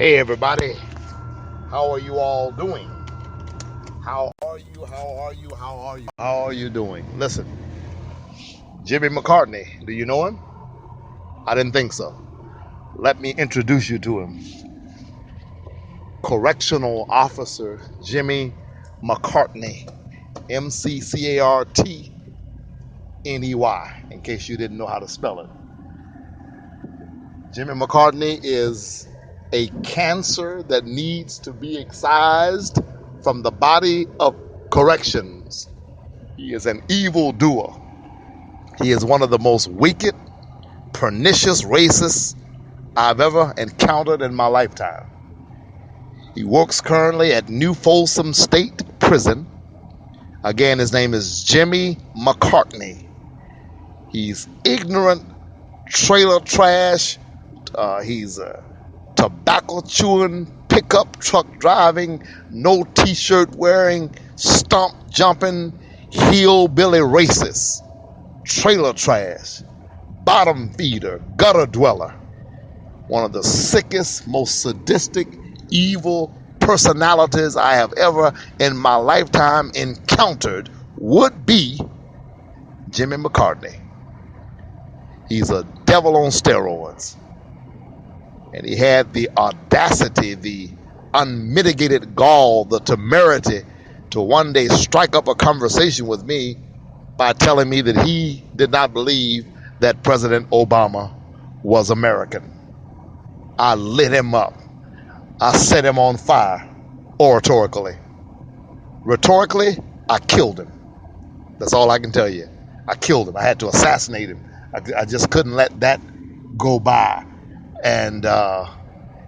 Hey everybody, how are you all doing? How are you? How are you? How are you? How are you doing? Listen, Jimmy McCartney, do you know him? I didn't think so. Let me introduce you to him. Correctional Officer Jimmy McCartney, McCartney, in case you didn't know how to spell it. Jimmy McCartney is a cancer that needs to be excised from the body of corrections. He is an evil doer. He is one of the most wicked, pernicious racists I've ever encountered in my lifetime. He works currently at New Folsom State Prison. Again, his name is Jimmy McCartney. He's ignorant, trailer trash. He's a tobacco chewing, pickup truck driving, no t-shirt wearing, stomp jumping, hillbilly racist, trailer trash, bottom feeder, gutter dweller. One of the sickest, most sadistic, evil personalities I have ever in my lifetime encountered would be Jimmy McCartney. He's a devil on steroids. And he had the audacity, the unmitigated gall, the temerity to one day strike up a conversation with me by telling me that he did not believe that President Obama was American. I lit him up. I set him on fire, oratorically. Rhetorically, I killed him. That's all I can tell you. I killed him. I had to assassinate him. I just couldn't let that go by. And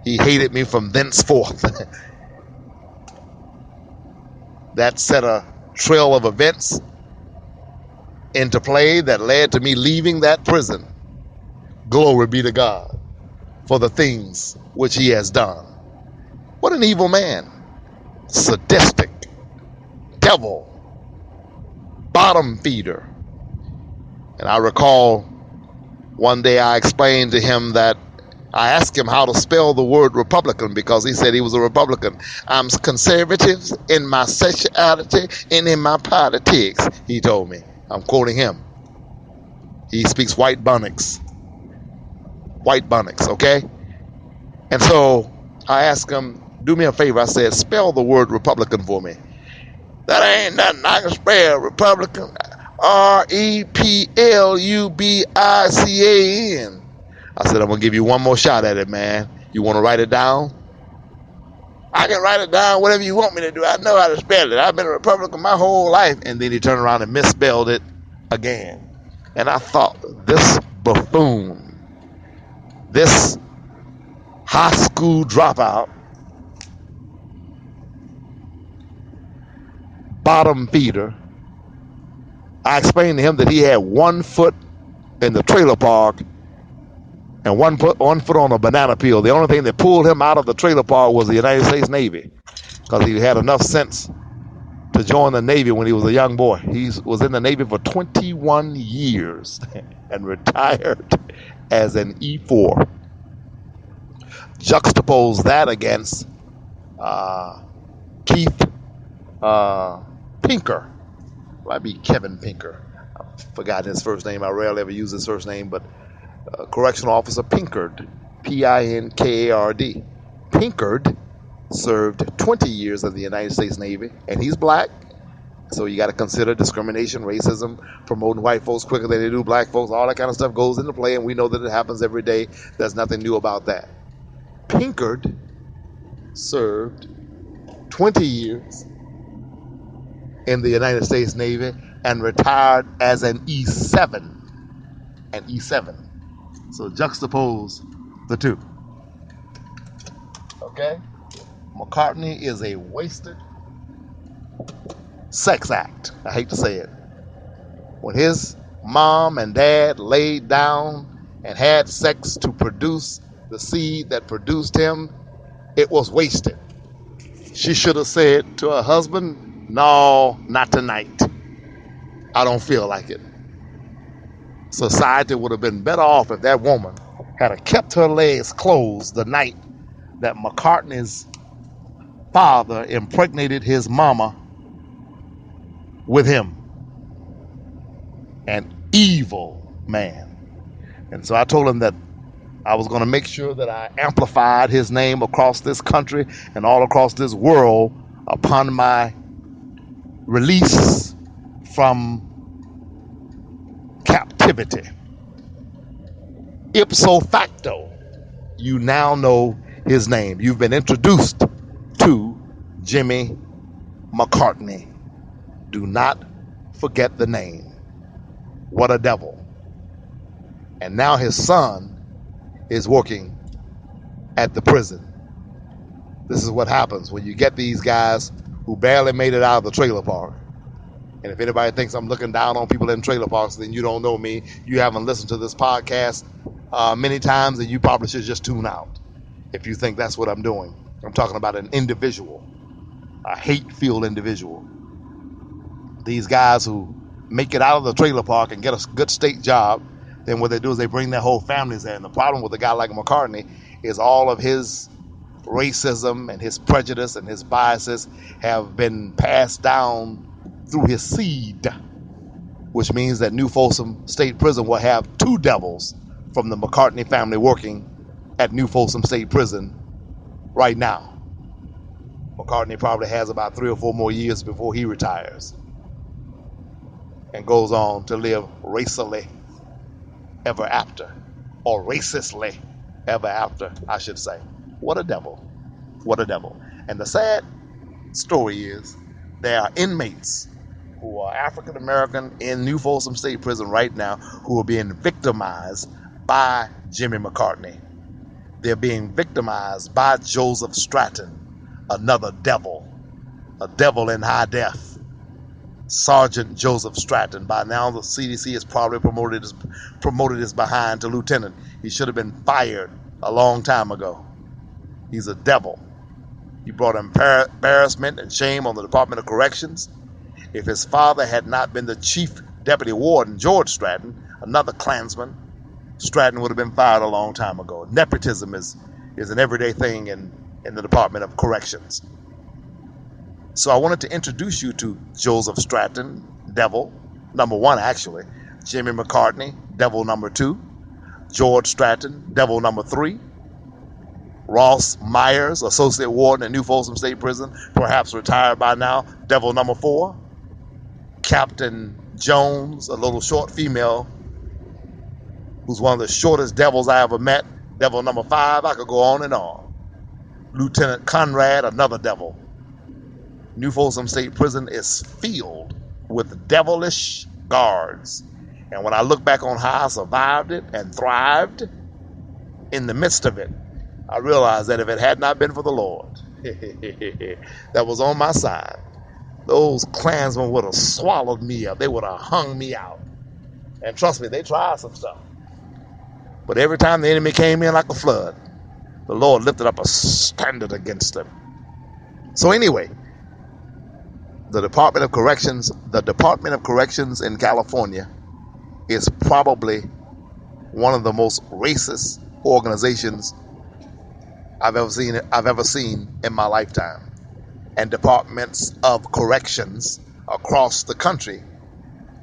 he hated me from thenceforth. That set a trail of events into play that led to me leaving that prison. Glory be to God for the things which he has done. What an evil man. Sadistic, devil, bottom feeder. And I recall one day I explained to him that I asked him how to spell the word Republican because he said he was a Republican. I'm conservative in my sexuality and in my politics, he told me. I'm quoting him. He speaks white bonnets. White bonnets, okay? And so I asked him, do me a favor. I said, spell the word Republican for me. That ain't nothing. I can spell Republican. Replubican. I said, I'm going to give you one more shot at it, man. You want to write it down? I can write it down, whatever you want me to do. I know how to spell it. I've been a Republican my whole life. And then he turned around and misspelled it again. And I thought, this buffoon, this high school dropout, bottom feeder, I explained to him that he had 1 foot in the trailer park and one foot on a banana peel. The only thing that pulled him out of the trailer park was the United States Navy, because he had enough sense to join the Navy when he was a young boy. He was in the Navy for 21 years and retired as an E4. Juxtapose that against Keith Pinker. Might be Kevin Pinker. I've forgotten his first name. I rarely ever use his first name, but Correctional Officer Pinkard, Pinkard. Pinkard served 20 years in the United States Navy, and he's black. So you got to consider discrimination, racism, promoting white folks quicker than they do black folks. All that kind of stuff goes into play, and we know that it happens every day. There's nothing new about that. Pinkard served 20 years in the United States Navy and retired as an E7. An E7. So juxtapose the two. Okay? McCartney is a wasted sex act. I hate to say it. When his mom and dad laid down and had sex to produce the seed that produced him, it was wasted. She should have said to her husband, no, not tonight. I don't feel like it. Society would have been better off if that woman had kept her legs closed the night that McCartney's father impregnated his mama with him. An evil man. And so I told him that I was going to make sure that I amplified his name across this country and all across this world upon my release from captivity. Ipso facto, you now know his name. You've been introduced to Jimmy McCartney. Do not forget the name. What a devil. And now his son is working at the prison. This is what happens when you get these guys who barely made it out of the trailer park. And if anybody thinks I'm looking down on people in trailer parks, then you don't know me. You haven't listened to this podcast many times, and you probably should just tune out if you think that's what I'm doing. I'm talking about an individual, a hate-filled individual. These guys who make it out of the trailer park and get a good state job, then what they do is they bring their whole families there. And the problem with a guy like McCartney is all of his racism and his prejudice and his biases have been passed down through his seed, which means that New Folsom State Prison will have two devils from the McCartney family working at New Folsom State Prison right now. McCartney probably has about 3 or 4 more years before he retires and goes on to live racily ever after, or racistly ever after, I should say. What a devil. What a devil. And the sad story is there are inmates who are African American in New Folsom State Prison right now who are being victimized by Jimmy McCartney. They're being victimized by Joseph Stratton, another devil, a devil in high def. Sergeant Joseph Stratton. By now, the CDC has probably promoted his behind to lieutenant. He should have been fired a long time ago. He's a devil. He brought embarrassment and shame on the Department of Corrections. If his father had not been the chief deputy warden, George Stratton, another Klansman, Stratton would have been fired a long time ago. Nepotism is an everyday thing in the Department of Corrections. So I wanted to introduce you to Joseph Stratton, devil number 1 actually, Jimmy McCartney, devil number 2, George Stratton, devil number 3, Ross Myers, associate warden at New Folsom State Prison, perhaps retired by now, devil number 4, Captain Jones, a little short female who's one of the shortest devils I ever met, devil number 5. I could go on and on. Lieutenant Conrad, another devil. New Folsom State Prison is filled with devilish guards. And when I look back on how I survived it and thrived in the midst of it, I realized that if it had not been for the Lord that was on my side, those Klansmen would have swallowed me up. They would have hung me out. And trust me, they tried some stuff. But every time the enemy came in like a flood, the Lord lifted up a standard against them. So anyway, the Department of Corrections in California is probably one of the most racist organizations I've ever seen in my lifetime. And departments of corrections across the country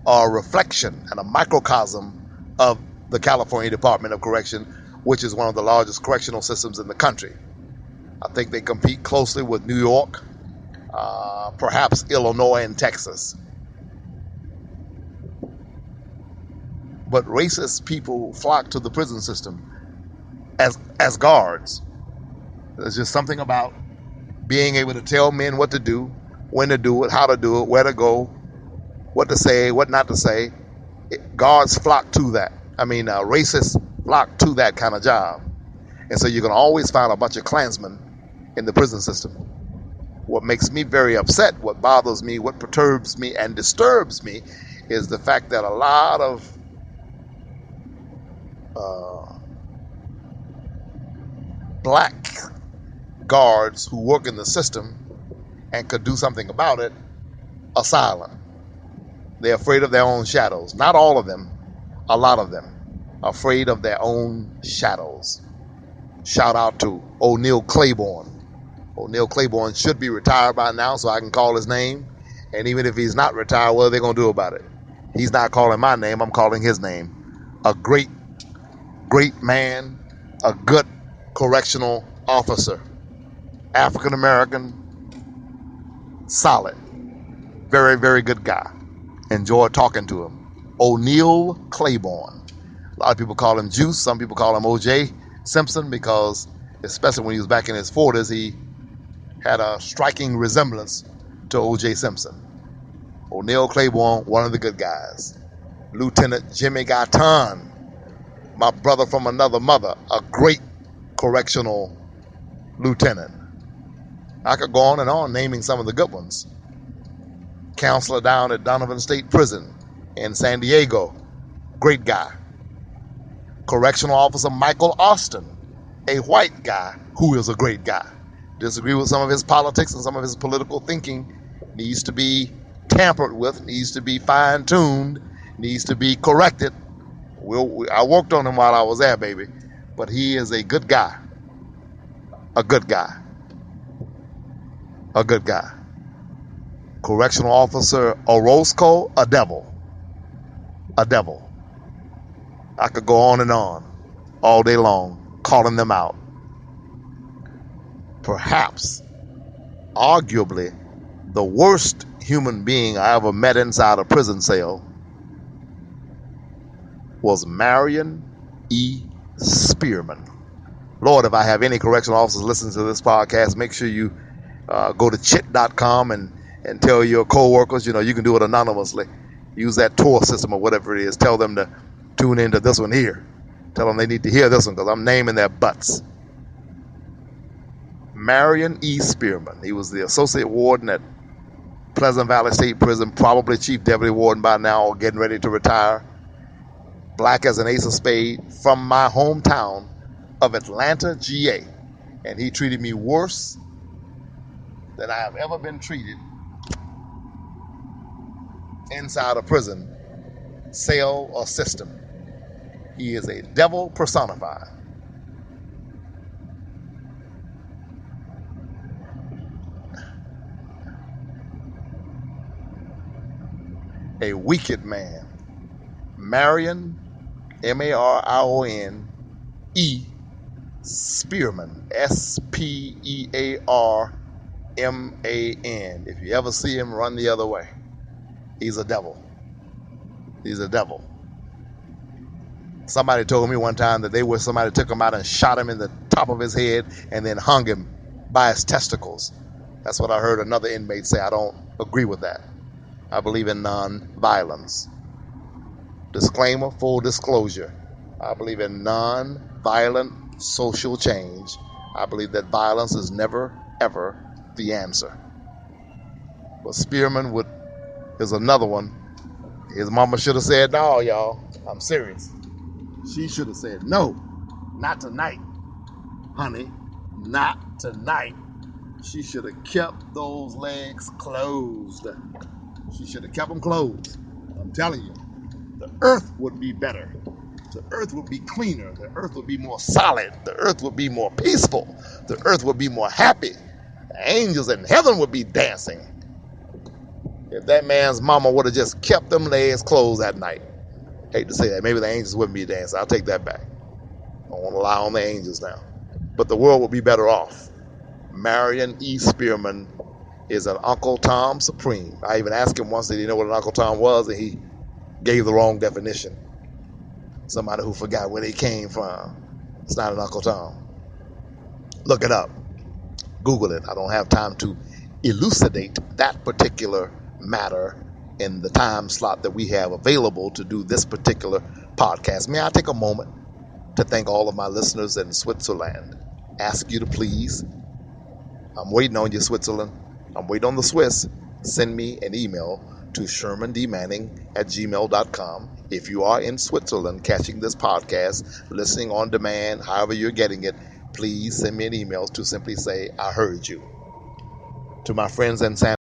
are a reflection and a microcosm of the California Department of Correction, which is one of the largest correctional systems in the country. I think they compete closely with New York, perhaps Illinois and Texas. But racist people flock to the prison system as guards. There's just something about being able to tell men what to do, when to do it, how to do it, where to go, what to say, what not to say. Guards flock to that. Racists flock to that kind of job. And so you're going to always find a bunch of Klansmen in the prison system. What makes me very upset, what bothers me, what perturbs me and disturbs me is the fact that a lot of black guards who work in the system and could do something about it are silent. They're afraid of their own shadows. Not all of them, a lot of them are afraid of their own shadows. Shout out to O'Neal Claiborne. O'Neal Claiborne should be retired by now, so I can call his name. And even if he's not retired, what are they going to do about it? He's not calling my name. I'm calling his name. A great, great man, a good correctional officer. African American, solid. Very, very good guy. Enjoyed talking to him. O'Neal Claiborne. A lot of people call him Juice. Some people call him O.J. Simpson because, especially when he was back in his 40s, he had a striking resemblance to O.J. Simpson. O'Neal Claiborne, one of the good guys. Lieutenant Jimmy Gaitan, my brother from another mother, a great correctional lieutenant. I could go on naming some of the good ones. Counselor down at Donovan State Prison in San Diego, great guy. Correctional Officer Michael Austin, a white guy who is a great guy. Disagree with some of his politics and some of his political thinking, needs to be tampered with, needs to be fine-tuned, needs to be corrected. I worked on him while I was there, baby, but he is a good guy. A good guy. A good guy. Correctional Officer Orozco, a devil. A devil. I could go on and on all day long, calling them out. Perhaps, arguably, the worst human being I ever met inside a prison cell was Marion E. Spearman. Lord, if I have any correctional officers listening to this podcast, make sure you go to chit.com and tell your co-workers, you can do it anonymously. Use that Tor system or whatever it is. Tell them to tune into this one here. Tell them they need to hear this one because I'm naming their butts. Marion E. Spearman. He was the associate warden at Pleasant Valley State Prison, probably chief deputy warden by now, or getting ready to retire. Black as an ace of spades, from my hometown of Atlanta, GA. And he treated me worse than I have ever been treated inside a prison, cell, or system. He is a devil personified. A wicked man. Marion, Marion E. Spearman, Spearman. If you ever see him, run the other way. He's a devil. He's a devil. Somebody told me one time that somebody took him out and shot him in the top of his head and then hung him by his testicles. That's what I heard another inmate say. I don't agree with that. I believe in non-violence. Disclaimer, full disclosure. I believe in non-violent social change. I believe that violence is never, ever the answer. But Spearman is another one. His mama should have said, no, y'all. I'm serious. She should have said, no, not tonight, honey. Not tonight. She should have kept those legs closed. She should have kept them closed. I'm telling you, the earth would be better. The earth would be cleaner. The earth would be more solid. The earth would be more peaceful. The earth would be more happy. The angels in heaven would be dancing. If that man's mama would have just kept them legs closed that night. Hate to say that. Maybe the angels wouldn't be dancing. I'll take that back. I don't want to lie on the angels now. But the world would be better off. Marion E. Spearman is an Uncle Tom Supreme. I even asked him once, did he know what an Uncle Tom was? And he gave the wrong definition. Somebody who forgot where they came from. It's not an Uncle Tom. Look it up. Google it. I don't have time to elucidate that particular matter in the time slot that we have available to do this particular podcast. May I take a moment to thank all of my listeners in Switzerland? Ask you to please, I'm waiting on you, Switzerland. I'm waiting on the Swiss. Send me an email to shermandmanning@gmail.com. If you are in Switzerland catching this podcast, listening on demand, however you're getting it, please send me an email to simply say, I heard you. To my friends in San